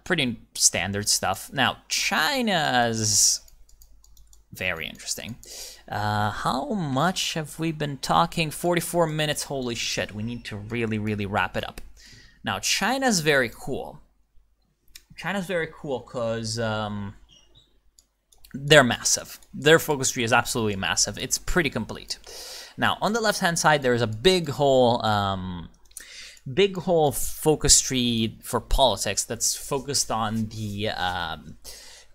Pretty standard stuff. Now, China's very interesting. How much have we been talking? 44 minutes. Holy shit. We need to really, really wrap it up. Now, China's very cool. China's very cool because they're massive. Their focus tree is absolutely massive. It's pretty complete. Now, on the left-hand side, there is a big whole focus tree for politics that's focused on the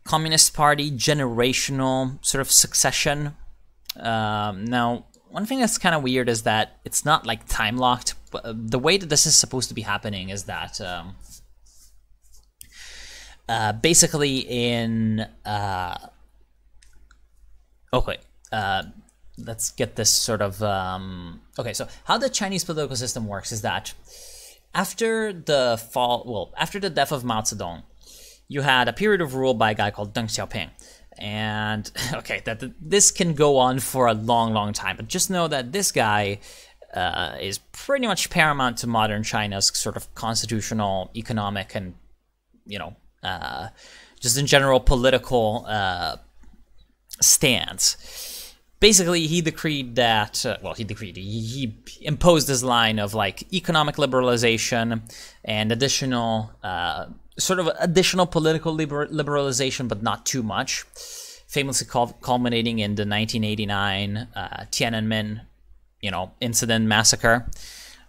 Communist Party generational sort of succession. Now, one thing that's kind of weird is that it's not like time locked. But the way that this is supposed to be happening is that basically in let's get this sort of okay. So how the Chinese political system works is that after the death of Mao Zedong, you had a period of rule by a guy called Deng Xiaoping. And, okay, this can go on for a long, long time. But just know that this guy is pretty much paramount to modern China's sort of constitutional, economic, and, you know, just in general political stance. Basically, he decreed that, he imposed his line of, like, economic liberalization and additional political liberalization, but not too much. Famously culminating in the 1989 Tiananmen, incident massacre,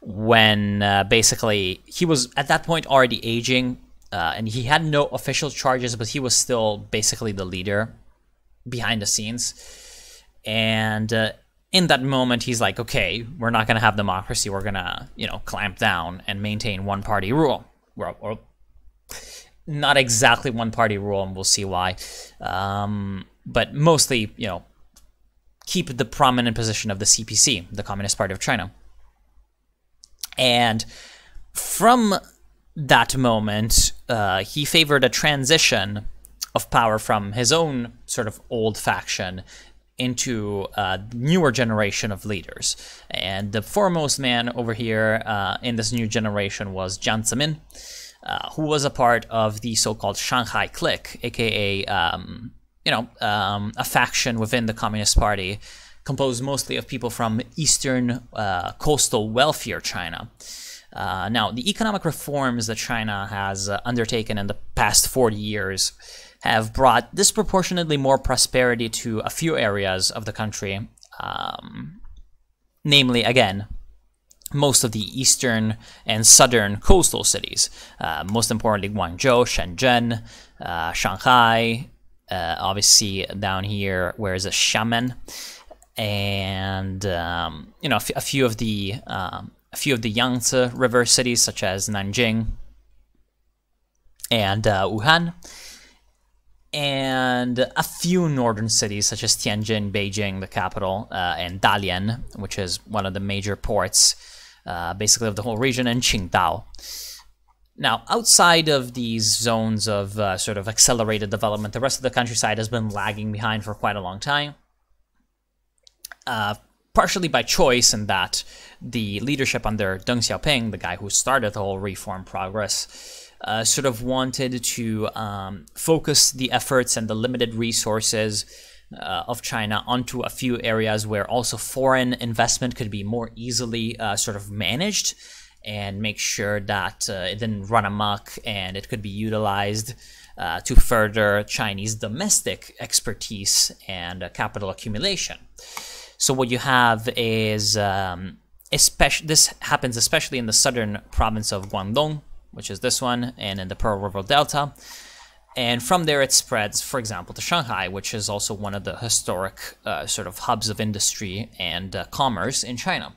when basically he was at that point already aging, and he had no official charges, but he was still basically the leader behind the scenes. And in that moment, he's like, okay, we're not going to have democracy. We're going to, clamp down and maintain one-party rule. Or not exactly one-party rule, and we'll see why. But mostly, keep the prominent position of the CPC, the Communist Party of China. And from that moment, he favored a transition of power from his own sort of old faction into a newer generation of leaders. And the foremost man over here in this new generation was Jiang Zemin, who was a part of the so-called Shanghai Clique, aka, a faction within the Communist Party, composed mostly of people from Eastern coastal wealthier China. Now, the economic reforms that China has undertaken in the past 40 years have brought disproportionately more prosperity to a few areas of the country, namely, again, most of the eastern and southern coastal cities, most importantly Guangzhou, Shenzhen, Shanghai, obviously down here, where is it, Xiamen, and a few of the Yangtze River cities such as Nanjing and Wuhan, and a few northern cities such as Tianjin, Beijing, the capital, and Dalian, which is one of the major ports, basically of the whole region, and Qingdao. Now, outside of these zones of sort of accelerated development, the rest of the countryside has been lagging behind for quite a long time, partially by choice, in that the leadership under Deng Xiaoping, the guy who started the whole reform progress, sort of wanted to focus the efforts and the limited resources of China onto a few areas where also foreign investment could be more easily sort of managed, and make sure that it didn't run amok and it could be utilized to further Chinese domestic expertise and capital accumulation. So what you have is, this happens especially in the southern province of Guangdong, which is this one, and in the Pearl River Delta. And from there it spreads, for example, to Shanghai, which is also one of the historic sort of hubs of industry and commerce in China.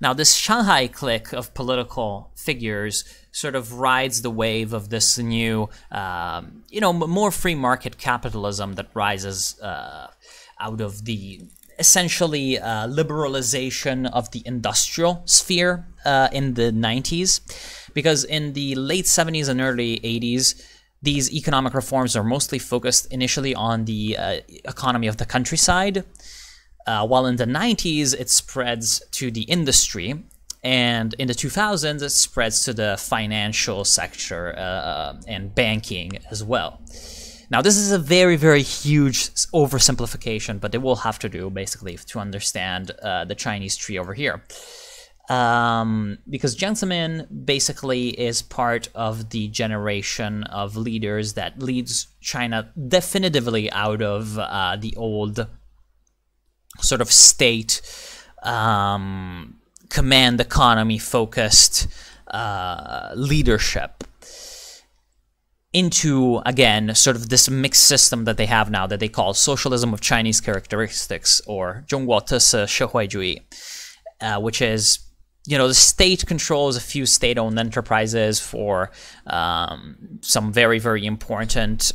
Now, this Shanghai clique of political figures sort of rides the wave of this new, more free market capitalism that rises out of the essentially liberalization of the industrial sphere in the 90s. Because in the late 70s and early 80s, these economic reforms are mostly focused initially on the economy of the countryside, while in the 90s it spreads to the industry, And in the 2000s, it spreads to the financial sector and banking as well. Now, this is a very, very huge oversimplification, but it will have to do, basically, to understand the Chinese tree over here. Because Jiang Zemin basically is part of the generation of leaders that leads China definitively out of the old sort of state, command economy focused leadership into, again, sort of this mixed system that they have now that they call socialism of Chinese characteristics, or 中国特色社会主义, which is, you know, the state controls a few state-owned enterprises for some very, very important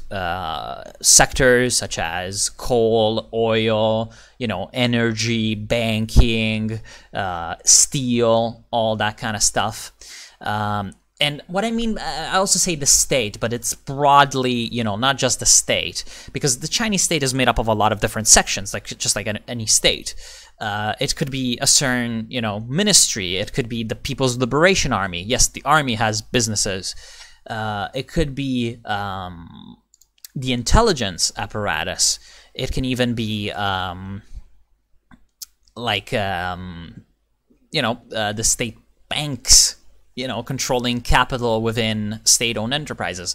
sectors such as coal, oil, you know, energy, banking, steel, all that kind of stuff. And what I mean, I also say the state, but it's broadly, you know, not just the state, because the Chinese state is made up of a lot of different sections, like just like any state. It could be a certain, you know, ministry. It could be the People's Liberation Army. Yes, the army has businesses. It could be the intelligence apparatus. It can even be like, you know, the state banks, you know, controlling capital within state-owned enterprises.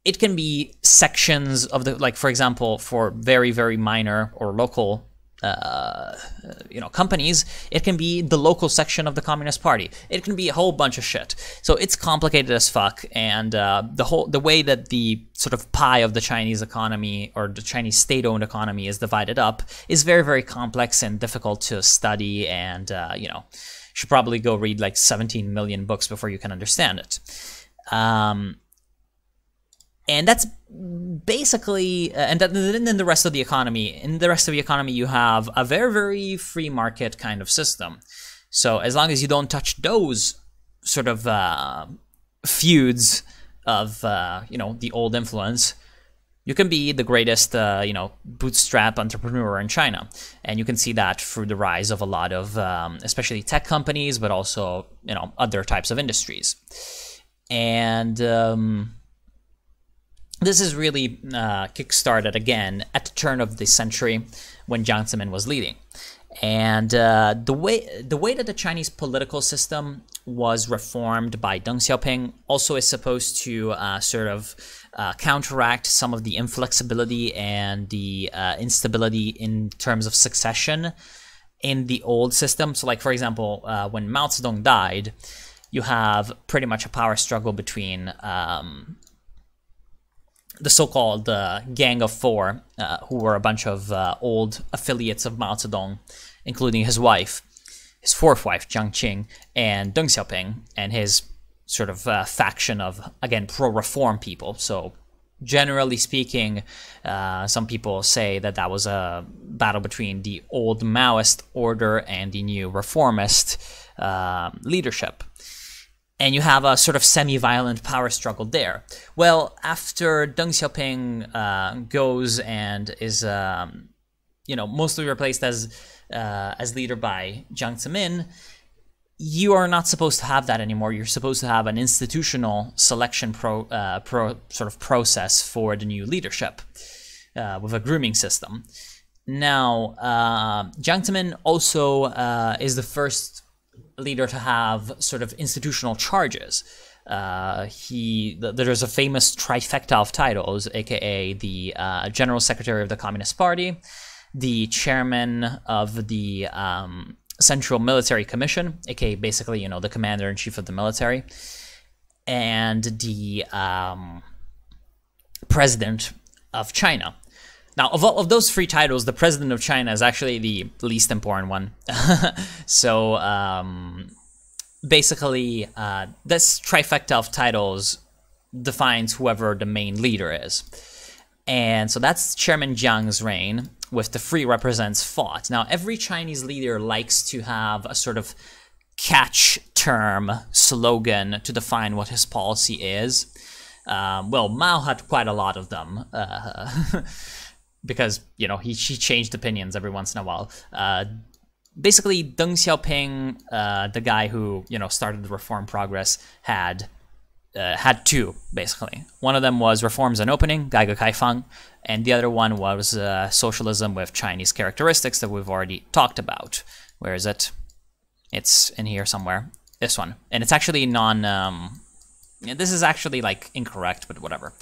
It can be sections of the, like, for example, for very, very minor or local you know, companies, it can be the local section of the Communist Party. It can be a whole bunch of shit. So it's complicated as fuck, and the way that the sort of pie of the Chinese economy or the Chinese state-owned economy is divided up is very, very complex and difficult to study, and you know, should probably go read like 17 million books before you can understand it. And that's basically, and then the rest of the economy. In the rest of the economy, you have a very, very free market kind of system. So as long as you don't touch those sort of feuds of, you know, the old influence, you can be the greatest, you know, bootstrap entrepreneur in China. And you can see that through the rise of a lot of, especially tech companies, but also, you know, other types of industries. And this is really kickstarted again at the turn of the century when Jiang Zemin was leading. And the way that the Chinese political system was reformed by Deng Xiaoping also is supposed to sort of counteract some of the inflexibility and the instability in terms of succession in the old system. So, like, for example, when Mao Zedong died, you have pretty much a power struggle between the so-called Gang of Four, who were a bunch of old affiliates of Mao Zedong, including his wife, his fourth wife, Jiang Qing, and Deng Xiaoping, and his sort of faction of, again, pro-reform people. So generally speaking, some people say that that was a battle between the old Maoist order and the new reformist leadership. And you have a sort of semi-violent power struggle there. Well, after Deng Xiaoping goes and is, you know, mostly replaced as leader by Jiang Zemin, you are not supposed to have that anymore. You're supposed to have an institutional selection sort of process for the new leadership with a grooming system. Now, Jiang Zemin also is the first leader to have sort of institutional charges. There's a famous trifecta of titles, aka the General Secretary of the Communist Party, the Chairman of the Central Military Commission, aka basically, you know, the Commander-in-Chief of the military, and the President of China. Now, of those three titles, the President of China is actually the least important one. So, basically, this trifecta of titles defines whoever the main leader is. And so that's Chairman Jiang's reign, with the three represents fought. Now, every Chinese leader likes to have a sort of catch term slogan to define what his policy is. Well, Mao had quite a lot of them. Because, you know, he changed opinions every once in a while. basically Deng Xiaoping, the guy who started the reform progress, had two, basically. One of them was reforms and opening, 改革开放, and the other one was socialism with Chinese characteristics that we've already talked about. Where is it? It's in here somewhere. This one. And it's actually this is actually like incorrect, but whatever.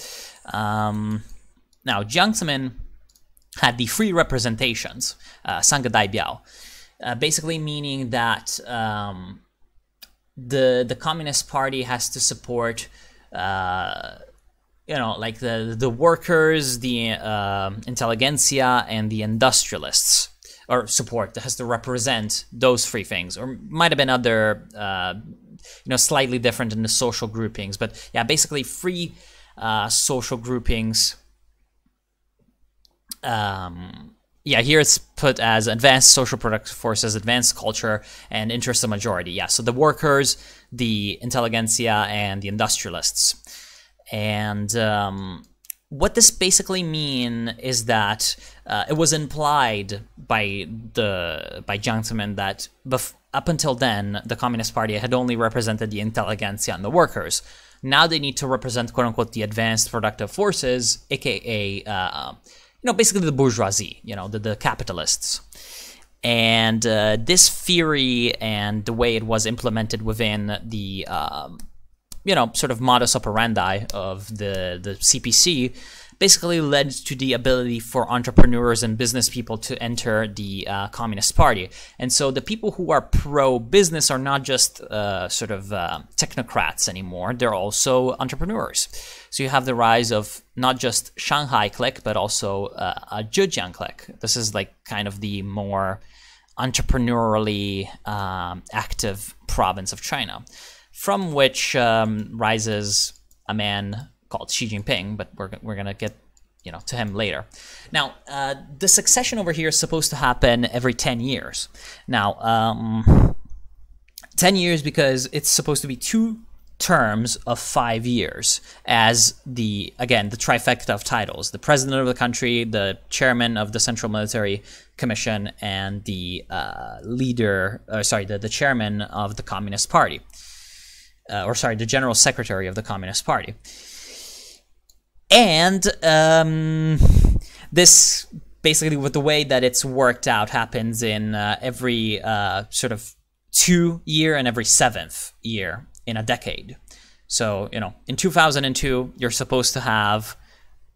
Now, Jiang Zemin had the free representations, 三个代表, basically meaning that the Communist Party has to support, like the workers, the intelligentsia, and the industrialists, or support that has to represent those three things, or might have been other, slightly different in the social groupings, but yeah, basically free social groupings. Yeah, here it's put as advanced social productive forces, advanced culture, and interest of majority. Yeah, so the workers, the intelligentsia, and the industrialists. And what this basically mean is that it was implied by Jiang Zemin that up until then, the Communist Party had only represented the intelligentsia and the workers. Now they need to represent, quote unquote, the advanced productive forces, aka basically the bourgeoisie, the capitalists. And this theory and the way it was implemented within the, sort of modus operandi of the CPC basically led to the ability for entrepreneurs and business people to enter the Communist Party. And so the people who are pro-business are not just technocrats anymore, they're also entrepreneurs. So you have the rise of not just Shanghai Clique, but also a Zhejiang Clique. This is like kind of the more entrepreneurially active province of China, from which rises a man called Xi Jinping, but we're gonna get to him later. Now, the succession over here is supposed to happen every 10 years. Now, 10 years because it's supposed to be 2 terms of 5 years as the trifecta of titles: the president of the country, the chairman of the Central Military Commission, and the the chairman of the Communist Party, the general secretary of the Communist Party. And this basically, with the way that it's worked out, happens in every sort of 2 year and every 7th year in a decade. So, in 2002, you're supposed to have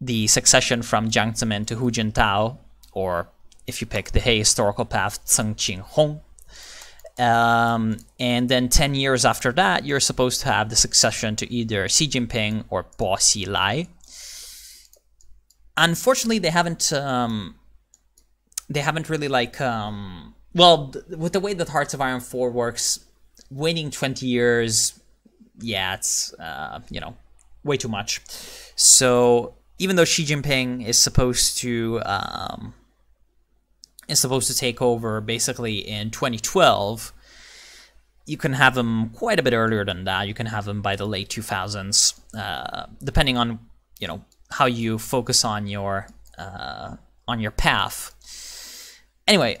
the succession from Jiang Zemin to Hu Jintao, or if you pick the historical path, Tseng Qinghong. And then 10 years after that, you're supposed to have the succession to either Xi Jinping or Bo Xilai. Unfortunately, they haven't really with the way that Hearts of Iron 4 works, waiting 20 years, yeah, it's, way too much. So even though Xi Jinping is supposed to take over basically in 2012, you can have him quite a bit earlier than that. You can have him by the late 2000s, depending on, how you focus on your path. Anyway,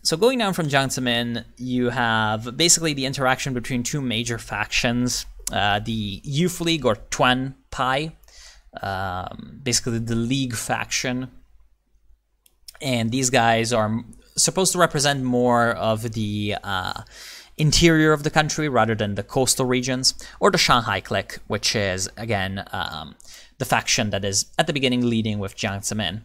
so going down from Jiang Zemin, you have basically the interaction between 2 major factions, the Youth League or Tuan Pai, basically the League faction. And these guys are supposed to represent more of the interior of the country rather than the coastal regions, or the Shanghai Clique, which is, again, the faction that is at the beginning leading with Jiang Zemin.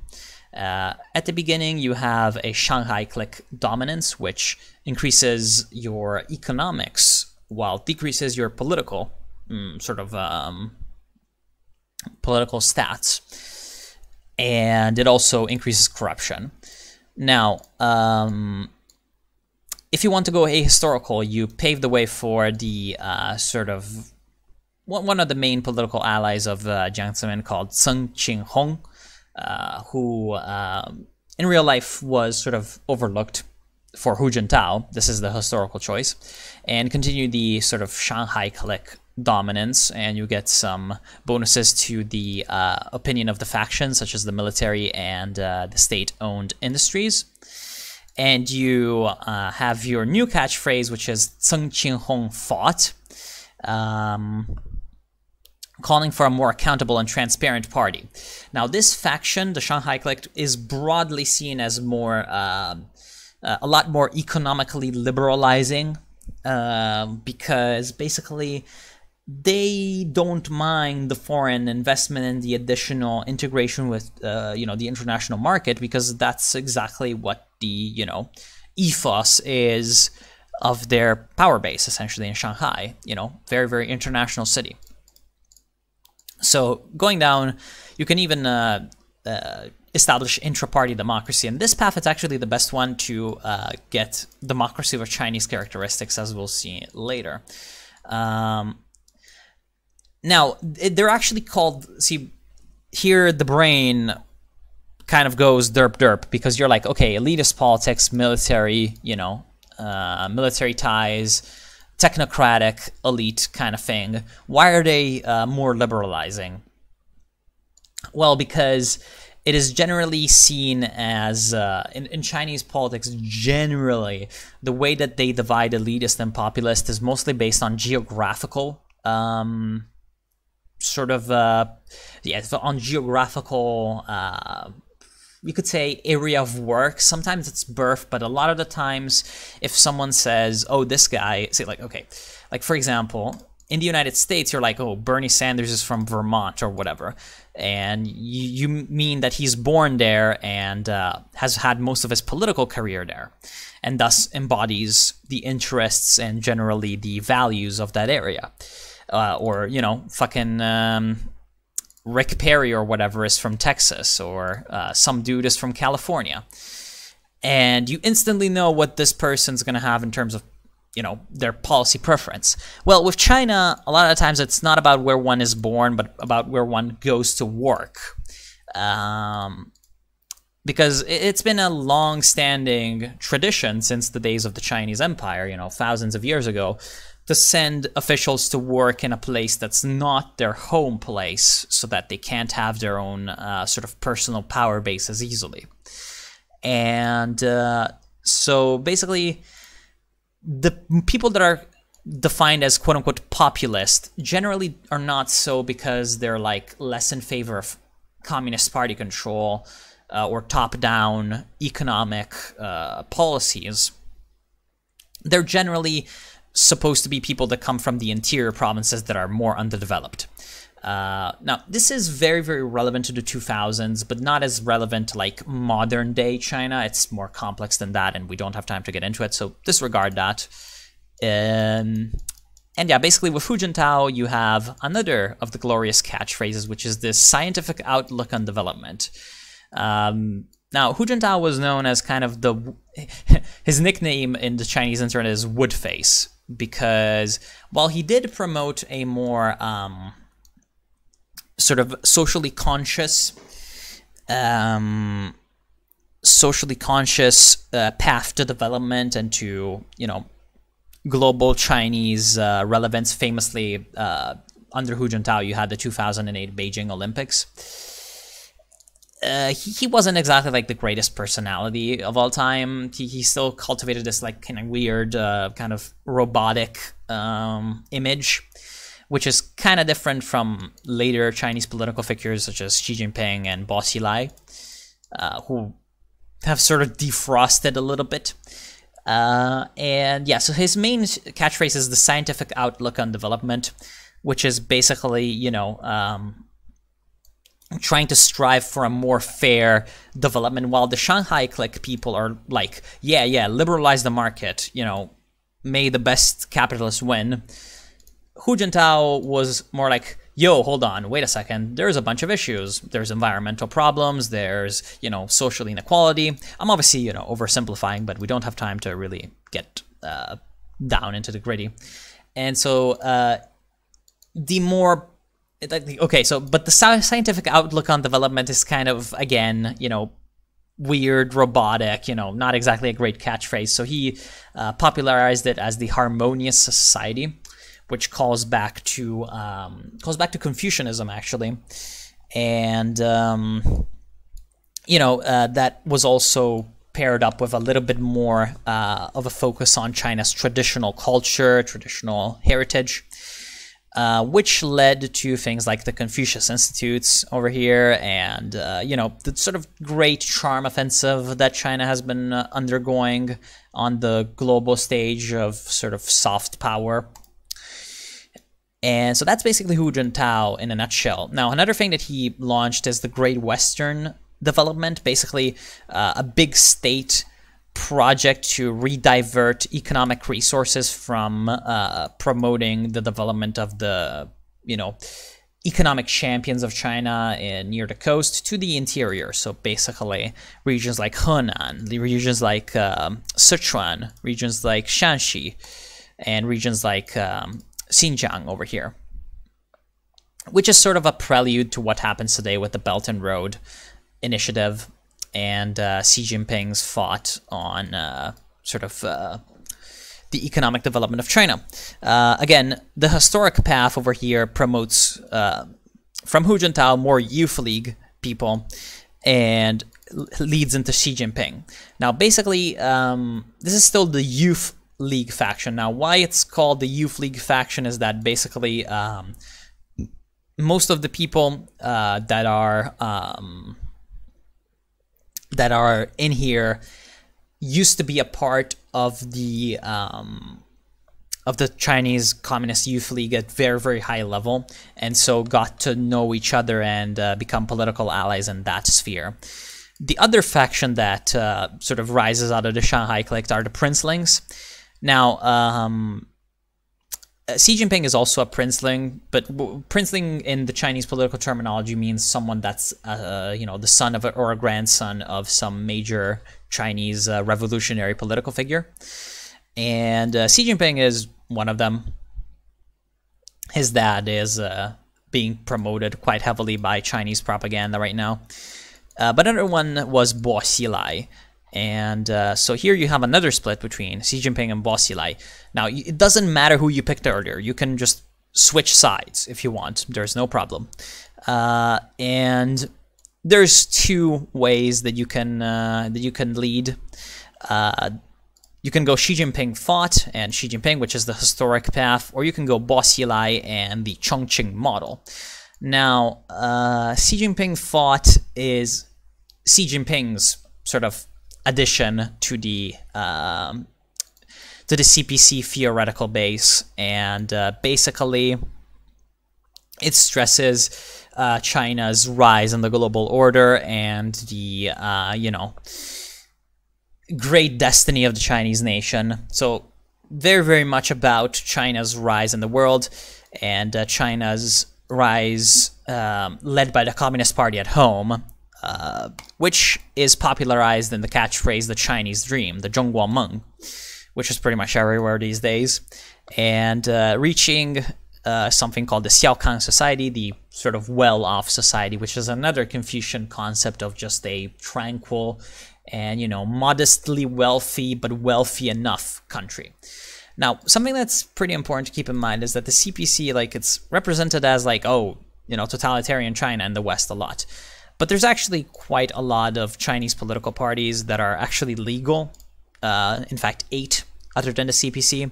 At the beginning, you have a Shanghai Clique dominance, which increases your economics while decreases your political political stats, and it also increases corruption. Now, if you want to go ahistorical, you pave the way for the one of the main political allies of Jiang Zemin, called Tseng Qinghong, who in real life was sort of overlooked for Hu Jintao. This is the historical choice, and continue the sort of Shanghai Clique dominance, and you get some bonuses to the opinion of the factions, such as the military and the state-owned industries. And you have your new catchphrase, which is Zeng Qinghong fought, calling for a more accountable and transparent party. Now, this faction, the Shanghai Clique, is broadly seen as more a lot more economically liberalizing, because basically they don't mind the foreign investment and the additional integration with the international market, because that's exactly what the ethos is of their power base, essentially, in Shanghai. Very, very international city. So going down, you can even establish intra-party democracy. And this path is actually the best one to get democracy with Chinese characteristics, as we'll see later. Now, they're actually called, see, here the brain kind of goes derp derp, because you're like, okay, elitist politics, military, military ties, technocratic elite kind of thing. Why are they more liberalizing? Well, because it is generally seen as, in Chinese politics, generally, the way that they divide elitist and populist is mostly based on geographical, on geographical, you could say, area of work. Sometimes it's birth, but a lot of the times, if someone says, oh, this guy, say like, okay, like for example, in the United States, you're like, oh, Bernie Sanders is from Vermont or whatever. And you mean that he's born there and has had most of his political career there, and thus embodies the interests and generally the values of that area. Or, fucking Rick Perry or whatever is from Texas, or some dude is from California. And you instantly know what this person's going to have in terms of, their policy preference. Well, with China, a lot of times it's not about where one is born, but about where one goes to work. Because it's been a long-standing tradition since the days of the Chinese Empire, thousands of years ago, to send officials to work in a place that's not their home place, so that they can't have their own sort of personal power base as easily. And so basically, the people that are defined as quote-unquote populist generally are not so because they're like less in favor of Communist Party control or top-down economic policies. They're generally supposed to be people that come from the interior provinces that are more underdeveloped. Now, this is very, very relevant to the 2000s, but not as relevant to like modern day China. It's more complex than that, and we don't have time to get into it, so disregard that. And yeah, basically with Hu Jintao, you have another of the glorious catchphrases, which is this scientific outlook on development. Now, Hu Jintao was known as kind of his nickname in the Chinese internet is Woodface, because while he did promote a more sort of socially conscious path to development and to, global Chinese relevance. Famously, under Hu Jintao, you had the 2008 Beijing Olympics. He wasn't exactly like the greatest personality of all time. He still cultivated this like kind of weird, kind of robotic image, which is kind of different from later Chinese political figures such as Xi Jinping and Bo Xilai, who have sort of defrosted a little bit. And yeah, so his main catchphrase is the scientific outlook on development, which is basically, trying to strive for a more fair development, while the Shanghai Clique people are like, yeah, liberalize the market, may the best capitalists win. Hu Jintao was more like, yo, hold on, wait a second, there's a bunch of issues. There's environmental problems, there's, social inequality. I'm obviously, oversimplifying, but we don't have time to really get down into the gritty. And so but the scientific outlook on development is kind of, again, weird, robotic, not exactly a great catchphrase. So he popularized it as the Harmonious Society, which calls back to Confucianism, actually. And that was also paired up with a little bit more of a focus on China's traditional culture, traditional heritage, which led to things like the Confucius Institutes over here and, the sort of great charm offensive that China has been undergoing on the global stage of sort of soft power. And so that's basically Hu Jintao in a nutshell. Now, another thing that he launched is the Great Western Development, basically a big state project to redivert economic resources from promoting the development of the, economic champions of China near the coast to the interior. So basically regions like Henan, regions like Sichuan, regions like Shanxi, and regions like Xinjiang over here, which is sort of a prelude to what happens today with the Belt and Road Initiative and Xi Jinping's thought on the economic development of China. Again, the historic path over here promotes, from Hu Jintao, more youth league people and leads into Xi Jinping. Now, basically, this is still the youth league faction. Now, why it's called the youth league faction is that basically most of the people that are in here used to be a part of the Chinese Communist Youth League at very, very high level, and so got to know each other and become political allies in that sphere. The other faction that sort of rises out of the Shanghai Clique are the Princelings. Now, Xi Jinping is also a princeling, but princeling in the Chinese political terminology means someone that's, the son of or a grandson of some major Chinese revolutionary political figure. And Xi Jinping is one of them. His dad is being promoted quite heavily by Chinese propaganda right now. But another one was Bo Xilai. And so here you have another split between Xi Jinping and Bo Xilai. Now, it doesn't matter who you picked earlier. You can just switch sides if you want. There's no problem. And there's two ways that you can lead. You can go Xi Jinping fought and Xi Jinping, which is the historic path, or you can go Bo Xilai and the Chongqing model. Now, Xi Jinping fought is Xi Jinping's sort of addition to the CPC theoretical base, and basically it stresses China's rise in the global order and the great destiny of the Chinese nation. So very, very much about China's rise in the world and China's rise led by the Communist Party at home, which is popularized in the catchphrase "the Chinese dream," the Zhongguomeng, which is pretty much everywhere these days, and reaching something called the Xiaokang Society, the sort of well-off society, which is another Confucian concept of just a tranquil and, modestly wealthy, but wealthy enough country. Now, something that's pretty important to keep in mind is that the CPC, it's represented as totalitarian China in the West a lot. But there's actually quite a lot of Chinese political parties that are actually legal. In fact, 8 other than the CPC.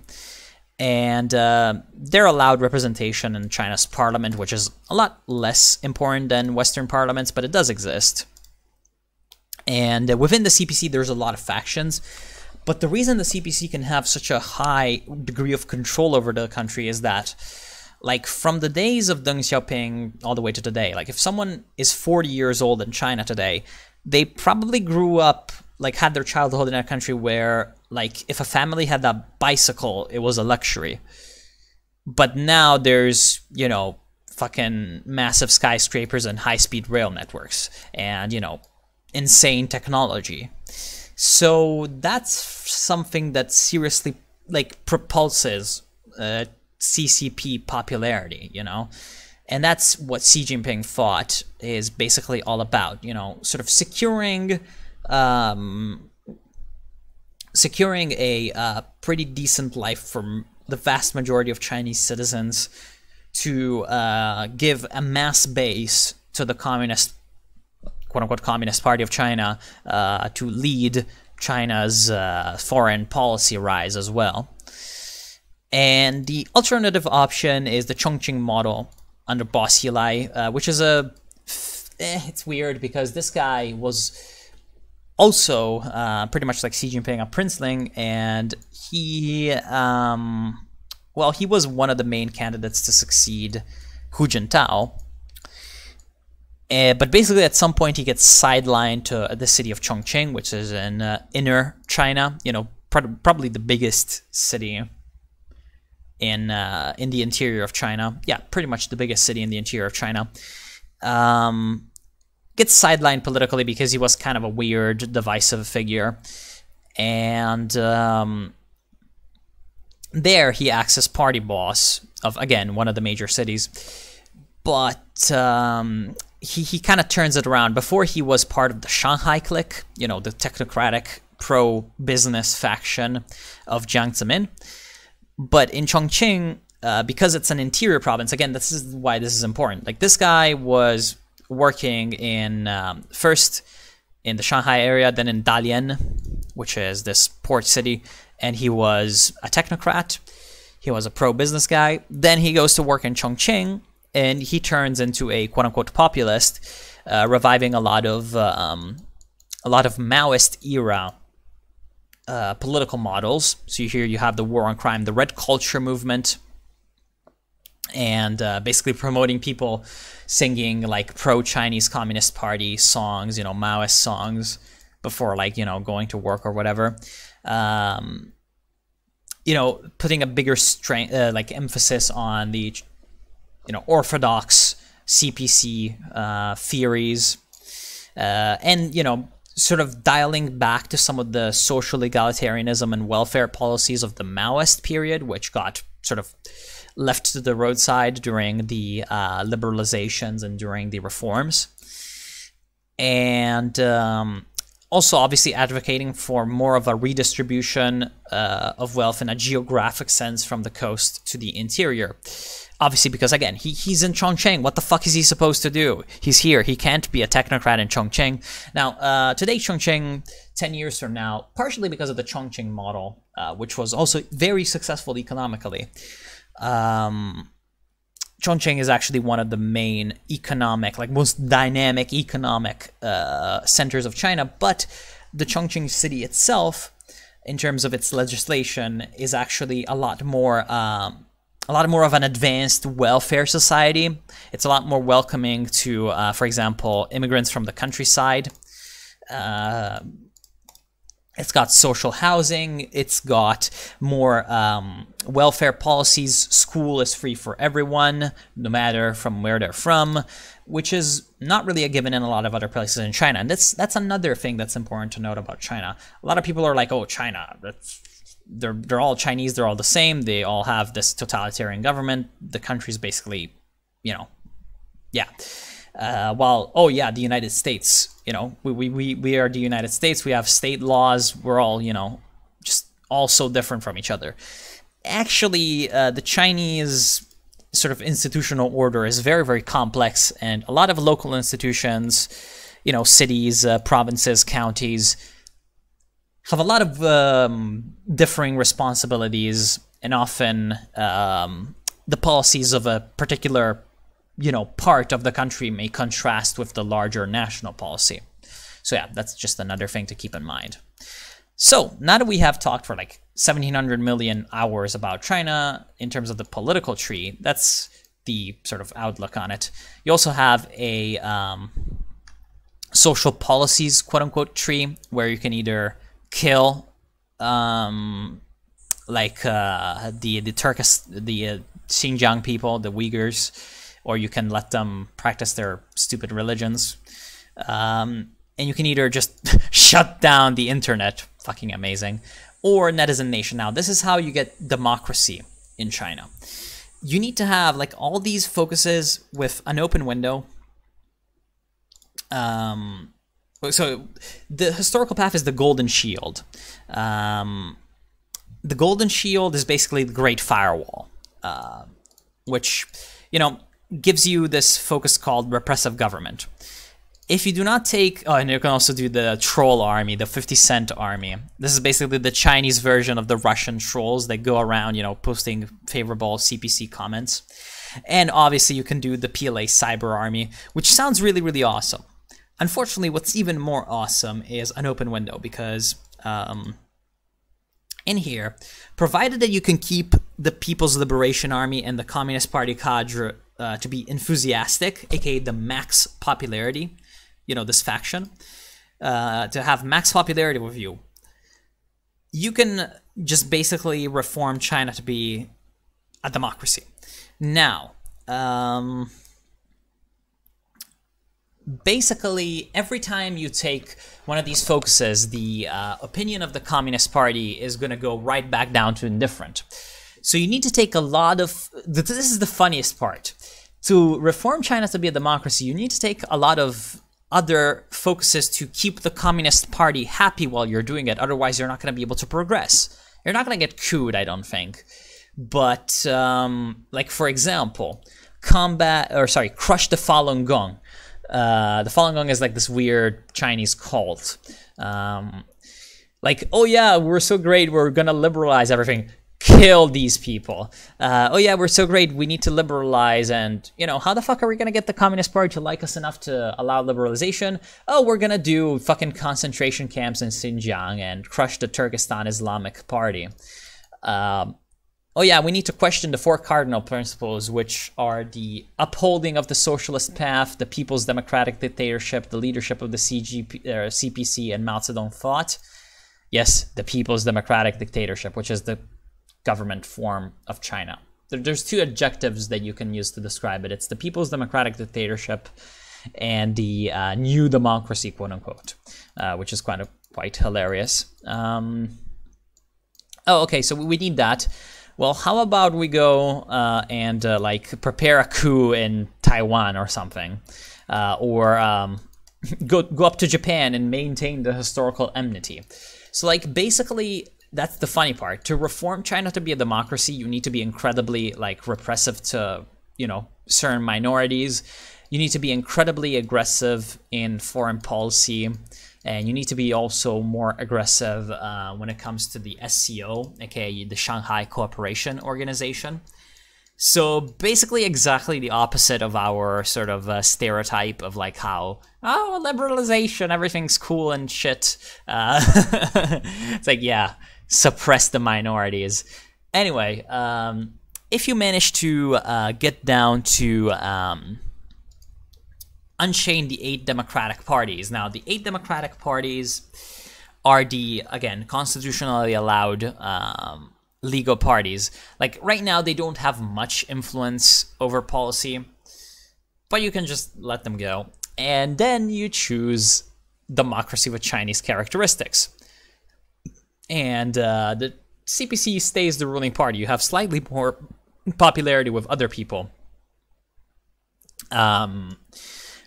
And they're allowed representation in China's parliament, which is a lot less important than Western parliaments, but it does exist. And within the CPC, there's a lot of factions. But the reason the CPC can have such a high degree of control over the country is that, from the days of Deng Xiaoping all the way to today, if someone is 40 years old in China today, they probably grew up, had their childhood in a country where, if a family had a bicycle, it was a luxury. But now there's, fucking massive skyscrapers and high-speed rail networks and, insane technology. So that's something that seriously, propulses CCP popularity, and that's what Xi Jinping thought is basically all about, sort of securing a pretty decent life for the vast majority of Chinese citizens, to give a mass base to the communist, quote-unquote, Communist Party of China, to lead China's foreign policy rise as well. And the alternative option is the Chongqing model under Boss Xilai, which is it's weird because this guy was also pretty much like Xi Jinping, a princeling, and he, well, he was one of the main candidates to succeed Hu Jintao. But basically, at some point, he gets sidelined to the city of Chongqing, which is in inner China. You know, probably the biggest city in the interior of China. Yeah, pretty much the biggest city in the interior of China. Gets sidelined politically because he was kind of a weird, divisive figure, and there he acts as party boss of, again, one of the major cities. But he kind of turns it around. Before, he was part of the Shanghai Clique, you know, the technocratic pro-business faction of Jiang Zemin. But in Chongqing, because it's an interior province, again, this is why this is important. Like, this guy was working in, first in the Shanghai area, then in Dalian, which is this port city, and he was a technocrat. He was a pro-business guy. Then he goes to work in Chongqing, and he turns into a quote-unquote populist, reviving a lot of Maoist era political models. So here you have the war on crime, the red culture movement, and basically promoting people singing like pro-Chinese Communist Party songs, you know, Maoist songs before, like, you know, going to work or whatever. You know, putting a bigger like emphasis on the, you know, orthodox CPC theories, and, you know, sort of dialing back to some of the social egalitarianism and welfare policies of the Maoist period, which got sort of left to the roadside during the liberalizations and during the reforms. And also, obviously, advocating for more of a redistribution of wealth in a geographic sense from the coast to the interior. Obviously, because, again, he's in Chongqing. What the fuck is he supposed to do? He's here. He can't be a technocrat in Chongqing. Now, today, Chongqing, 10 years from now, partially because of the Chongqing model, which was also very successful economically, Chongqing is actually one of the main economic, like most dynamic economic centers of China. But the Chongqing city itself, in terms of its legislation, is actually a lot more of an advanced welfare society. It's a lot more welcoming to, for example, immigrants from the countryside. It's got social housing. It's got more welfare policies. School is free for everyone, no matter from where they're from, which is not really a given in a lot of other places in China. And that's another thing that's important to note about China. A lot of people are like, oh, China, they're all Chinese. They're all the same. They all have this totalitarian government. The country's basically, you know, yeah. While, oh yeah, the United States, you know, we are the United States. We have state laws. We're all, you know, just all so different from each other. Actually, the Chinese sort of institutional order is very, very complex, and a lot of local institutions, you know, cities, provinces, counties, have a lot of differing responsibilities, and often the policies of a particular, you know, part of the country may contrast with the larger national policy. So yeah, that's just another thing to keep in mind. So now that we have talked for like 1700 million hours about China in terms of the political tree, that's the sort of outlook on it. You also have a social policies, quote unquote, tree, where you can either kill like the Turkish, the Xinjiang people, the Uyghurs, or you can let them practice their stupid religions. And you can either just shut down the internet, fucking amazing, or netizen nation. Now, this is how you get democracy in China. You need to have like all these focuses with an open window. So the historical path is the Golden Shield. The Golden Shield is basically the Great Firewall, which, you know, gives you this focus called repressive government. If you do not take, oh, and you can also do the troll army, the 50-cent army. This is basically the Chinese version of the Russian trolls that go around, you know, posting favorable CPC comments. And obviously you can do the PLA cyber army, which sounds really, really awesome. Unfortunately, what's even more awesome is an open window, because in here, provided that you can keep the People's Liberation Army and the Communist Party cadre to be enthusiastic, aka the max popularity, you know, this faction, to have max popularity with you, you can just basically reform China to be a democracy. Now, basically, every time you take one of these focuses, the opinion of the Communist Party is going to go right back down to indifferent. So you need to take a lot of... This is the funniest part. To reform China to be a democracy, you need to take a lot of other focuses to keep the Communist Party happy while you're doing it. Otherwise, you're not going to be able to progress. You're not going to get couped, I don't think. But, like, for example, crush the Falun Gong. The Falun Gong is like this weird Chinese cult. Like, oh yeah, we're so great, we're gonna liberalize everything. Kill these people. Oh yeah, we're so great, we need to liberalize, and, you know, how the fuck are we gonna get the Communist Party to like us enough to allow liberalization? Oh, we're gonna do fucking concentration camps in Xinjiang and crush the Turkestan Islamic Party. Oh yeah, we need to question the 4 cardinal principles, which are the upholding of the socialist path, the people's democratic dictatorship, the leadership of the CPC and Mao Zedong thought. Yes, the people's democratic dictatorship, which is the government form of China. There's 2 adjectives that you can use to describe it. It's the people's democratic dictatorship and the new democracy, quote unquote, which is quite hilarious. Oh, okay, so we need that. Well, how about we go and like prepare a coup in Taiwan or something, or go up to Japan and maintain the historical enmity. So, like, basically, that's the funny part. To reform China to be a democracy, you need to be incredibly, like, repressive to, you know, certain minorities. You need to be incredibly aggressive in foreign policy. And you need to be also more aggressive when it comes to the SCO, aka the Shanghai Cooperation Organization. So basically exactly the opposite of our sort of stereotype of like how, oh, liberalization, everything's cool and shit. It's like, yeah, suppress the minorities. Anyway, if you manage to get down to... unchain the 8 democratic parties. Now, the 8 democratic parties are the, again, constitutionally allowed legal parties. Like, right now, they don't have much influence over policy, but you can just let them go. And then you choose democracy with Chinese characteristics. And the CPC stays the ruling party. You have slightly more popularity with other people.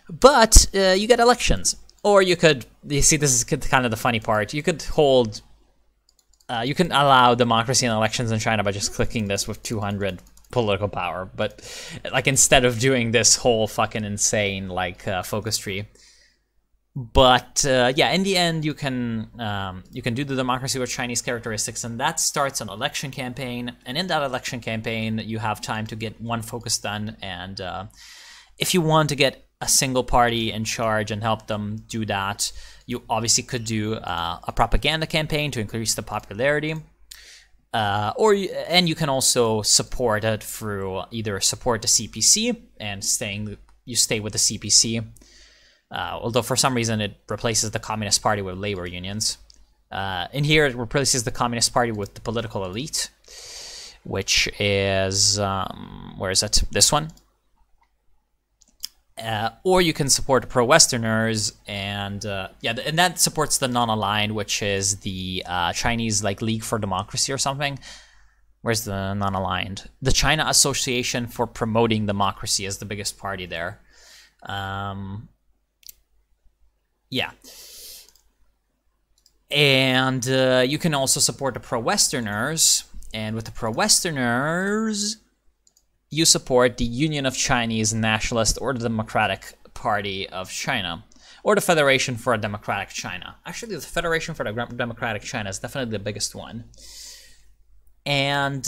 But you get elections. Or you could, you see, this is kind of the funny part. You could hold, you can allow democracy and elections in China by just clicking this with 200 political power. But, like, instead of doing this whole fucking insane, like, focus tree. But, yeah, in the end, you can do the democracy with Chinese characteristics, and that starts an election campaign. And in that election campaign, you have time to get one focus done. And if you want to get a single party in charge and help them do that, you obviously could do a propaganda campaign to increase the popularity, and you can also support it through either support the CPC and you stay with the CPC, although for some reason it replaces the Communist Party with labor unions. In here it replaces the Communist Party with the political elite, which is where is it? This one. Or you can support pro-Westerners, and yeah, and that supports the non-aligned, which is the Chinese like League for Democracy or something. Where's the non-aligned? The China Association for Promoting Democracy is the biggest party there. Yeah. And you can also support the pro-Westerners, and with the pro-Westerners, you support the Union of Chinese Nationalist or the Democratic Party of China. or the Federation for a Democratic China. Actually, the Federation for the Democratic China is definitely the biggest one. And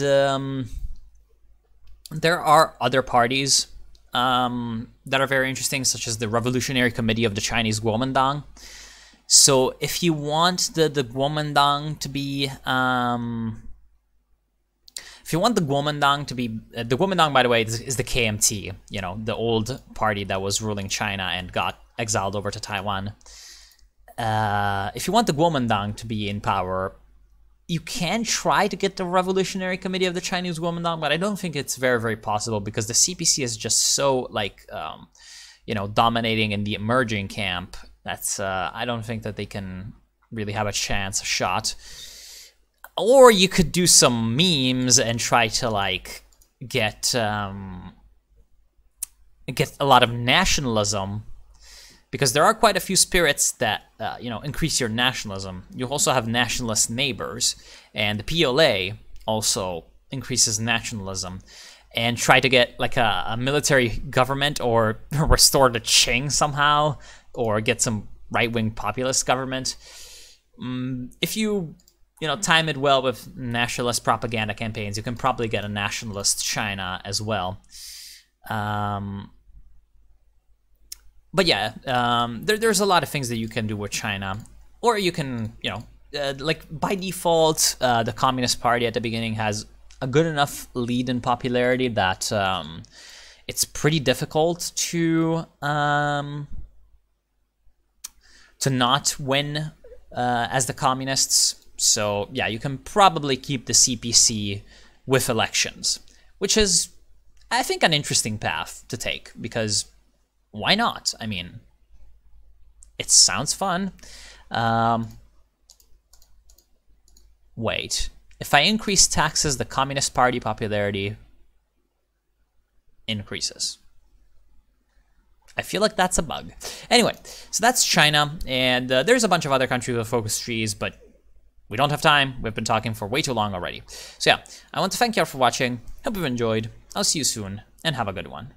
there are other parties that are very interesting, such as the Revolutionary Committee of the Chinese Kuomintang. So if you want the Kuomintang to be, if you want the Kuomintang to be, the Kuomintang, by the way, is the KMT, you know, the old party that was ruling China and got exiled over to Taiwan. If you want the Kuomintang to be in power, you can try to get the Revolutionary Committee of the Chinese Kuomintang, but I don't think it's very, very possible because the CPC is just so, like, you know, dominating in the emerging camp. That's, I don't think that they can really have a chance, a shot. Or you could do some memes and try to, like, get a lot of nationalism, because there are quite a few spirits that, you know, increase your nationalism. You also have nationalist neighbors, and the PLA also increases nationalism. And try to get, like, a military government, or restore the Qing somehow, or get some right-wing populist government. If you know, time it well with nationalist propaganda campaigns, you can probably get a nationalist China as well. But yeah, there's a lot of things that you can do with China. Or you can, you know, like by default, the Communist Party at the beginning has a good enough lead in popularity that it's pretty difficult to not win as the communists. So yeah, you can probably keep the CPC with elections, which is, I think, an interesting path to take, because why not? I mean, it sounds fun. Wait, if I increase taxes, the Communist Party popularity increases. I feel like that's a bug. Anyway, so that's China, and there's a bunch of other countries with focus trees, but we don't have time. We've been talking for way too long already. So yeah, I want to thank you all for watching. Hope you've enjoyed. I'll see you soon, and have a good one.